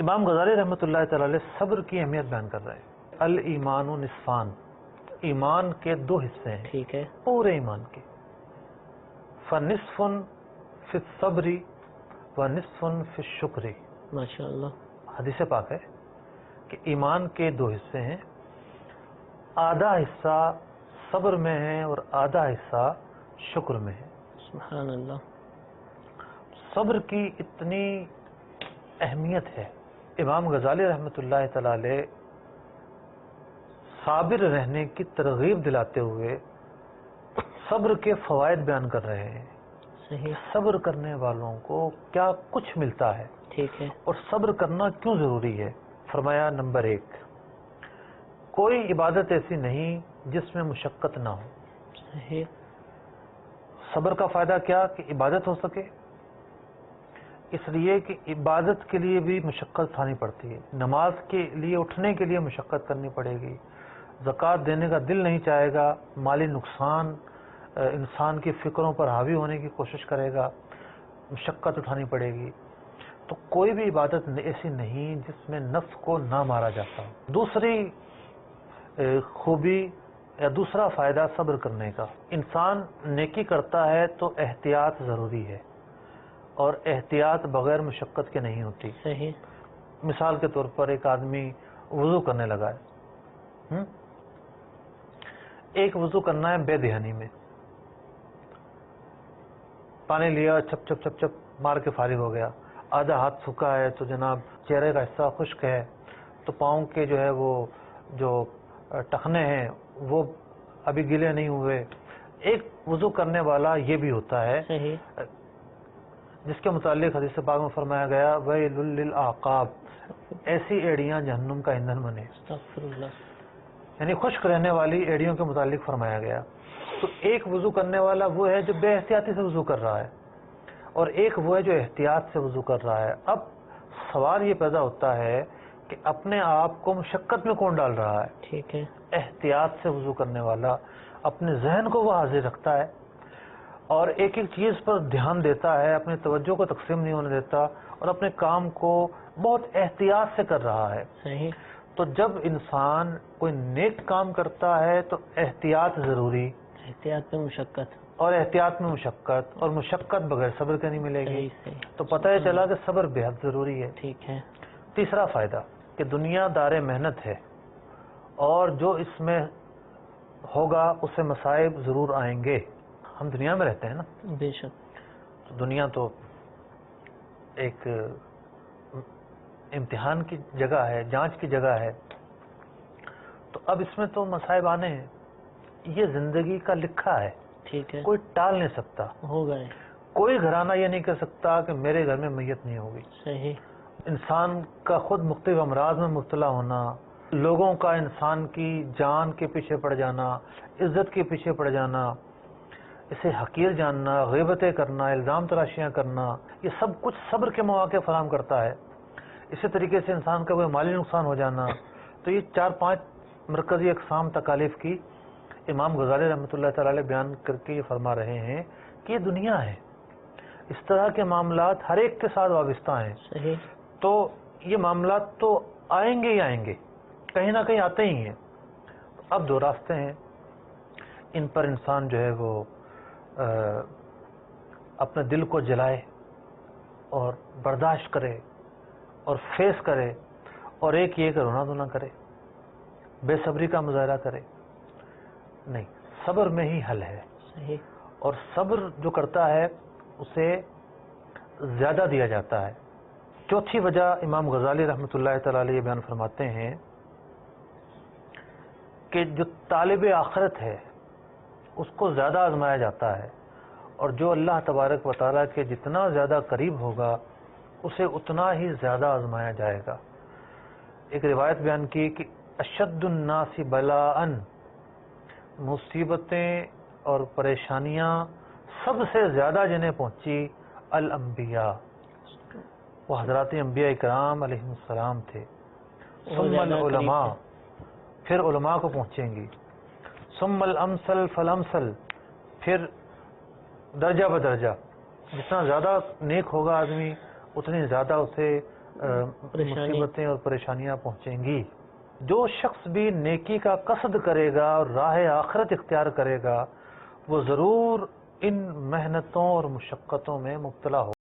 امام غزالی رحمۃ اللہ تعالی علیہ صبر کی اہمیت بیان کر رہے ہیں. الایمان نصفان، ایمان کے دو حصے ہیں. ٹھیک ہے. پورے ایمان کے. فنصف فی الصبر ونصف فی الشکر. ماشاء اللہ. حدیث پاک ہے کہ ایمان کے دو حصے ہیں، آدھا حصہ صبر میں ہے اور آدھا حصہ شکر میں ہے. سبحان اللہ. صبر کی اتنی اہمیت ہے. امام غزالی رحمۃ اللہ تعالی علیہ صابر رہنے کی ترغیب دلاتے ہوئے صبر کے فوائد بیان کر رہے ہیں. صحیح. صبر کرنے والوں کو کیا کچھ ملتا ہے. ٹھیک ہے. اور صبر کرنا کیوں ضروری ہے. فرمایا نمبر 1، کوئی عبادت ایسی نہیں جس میں مشقت نہ ہو. صحیح. صبر کا فائدہ کیا کہ عبادت ہو سکے، اس لیے کہ عبادت کے لیے بھی مشقت اٹھانی پڑتی ہے. نماز کے لیے اٹھنے کے لیے مشقت کرنی پڑے گی. زکوٰۃ دینے کا دل نہیں چاہے گا، مالی نقصان انسان کی فکروں پر حاوی ہونے کی کوشش کرے گا، مشقت اٹھانی پڑے گی. تو کوئی بھی عبادت ایسی نہیں جس میں نفس کو نہ مارا جاتا. دوسری خوبی یا دوسرا فائدہ صبر کرنے کا، انسان نیکی کرتا ہے تو احتیاط ضروری ہے، اور احتیاط بغیر مشقت کے نہیں ہوتی. صحیح. مثال کے طور پر ایک آدمی وضو کرنے لگا ہے، ایک وضو کرنا ہے بے دہانی میں، پانی لیا چپ چپ چپ چپ مار کے فارغ ہو گیا. آدھا ہاتھ سوکھا ہے تو جناب چہرے کا حصہ خشک ہے تو پاؤں کے جو ہے وہ جو ٹخنے ہیں وہ ابھی گیلے نہیں ہوئے. ایک وضو کرنے والا یہ بھی ہوتا ہے. صحیح. جس کے متعلق حدیث پاک میں فرمایا گیا ویل للعقاب، ایسی ایڑیاں جہنم کا ایندھن بنے. استغفر اللہ. یعنی خشک رہنے والی ایڑیوں کے متعلق فرمایا گیا. تو ایک وضو کرنے والا وہ ہے جو بے احتیاطی سے وضو کر رہا ہے، اور ایک وہ ہے جو احتیاط سے وضو کر رہا ہے. اب سوال یہ پیدا ہوتا ہے کہ اپنے آپ کو مشقت میں کون ڈال رہا ہے. ٹھیک ہے. احتیاط سے وضو کرنے والا اپنے ذہن کو وہ حاضر رکھتا ہے اور ایک ایک چیز پر دھیان دیتا ہے، اپنی توجہ کو تقسیم نہیں ہونے دیتا اور اپنے کام کو بہت احتیاط سے کر رہا ہے. صحیح. تو جب انسان کوئی نیک کام کرتا ہے تو احتیاط ضروری، احتیاط میں مشقت، اور احتیاط میں مشقت، اور مشقت بغیر صبر کے نہیں ملے گی. صحیح. تو پتہ یہ چلا کہ صبر بہت ضروری ہے. ٹھیک ہے. تیسرا فائدہ کہ دنیا دار محنت ہے، اور جو اس میں ہوگا اسے مصائب ضرور آئیں گے. ہم دنیا میں رہتے ہیں نا. بے شک. تو دنیا تو ایک امتحان کی جگہ ہے، جانچ کی جگہ ہے. تو اب اس میں تو مصائب آنے ہیں، یہ زندگی کا لکھا ہے. ٹھیک ہے. کوئی ٹال نہیں سکتا. ہو گئے. کوئی گھرانہ یہ نہیں کہہ سکتا کہ میرے گھر میں میت نہیں ہوگی. صحیح. انسان کا خود مختلف امراض میں مبتلا ہونا، لوگوں کا انسان کی جان کے پیچھے پڑ جانا، عزت کے پیچھے پڑ جانا، اسے حقیر جاننا، غیبتیں کرنا، الزام تراشیاں کرنا، یہ سب کچھ صبر کے مواقع فراہم کرتا ہے. اسی طریقے سے انسان کا کوئی مالی نقصان ہو جانا. تو یہ 4-5 مرکزی اقسام تکالیف کی امام غزالی رحمۃ اللہ تعالی علیہ بیان کر کے یہ فرما رہے ہیں کہ یہ دنیا ہے، اس طرح کے معاملات ہر ایک کے ساتھ وابستہ ہیں. صحیح. تو یہ معاملات تو آئیں گے ہی آئیں گے، کہیں نہ کہیں آتے ہی ہیں. اب دو راستے ہیں، ان پر انسان جو ہے وہ اپنے دل کو جلائے اور برداشت کرے اور فیس کرے، اور ایک یہ کہ رونا دھونا کرے، بے صبری کا مظاہرہ کرے. نہیں، صبر میں ہی حل ہے. صحیح. اور صبر جو کرتا ہے اسے زیادہ دیا جاتا ہے. چوتھی وجہ امام غزالی رحمۃ اللہ تعالی علیہ بیان فرماتے ہیں کہ جو طالب آخرت ہے اس کو زیادہ آزمایا جاتا ہے، اور جو اللہ تبارک و تعالیٰ کے جتنا زیادہ قریب ہوگا اسے اتنا ہی زیادہ آزمایا جائے گا. ایک روایت بیان کی کہ اشد الناس بلاء، مصیبتیں اور پریشانیاں سب سے زیادہ جنہیں پہنچی الانبیاء، وہ حضرات انبیاء کرام علیہ السلام تھے. ثم العلماء، پھر علماء کو پہنچیں گی. ثم الامثل فالامثل، پھر درجہ بدرجہ، جتنا زیادہ نیک ہوگا آدمی اتنی زیادہ اسے مصیبتیں اور پریشانیاں پہنچیں گی۔ جو شخص بھی نیکی کا قصد کرے گا اور راہ آخرت اختیار کرے گا وہ ضرور ان محنتوں اور مشقتوں میں مبتلا ہو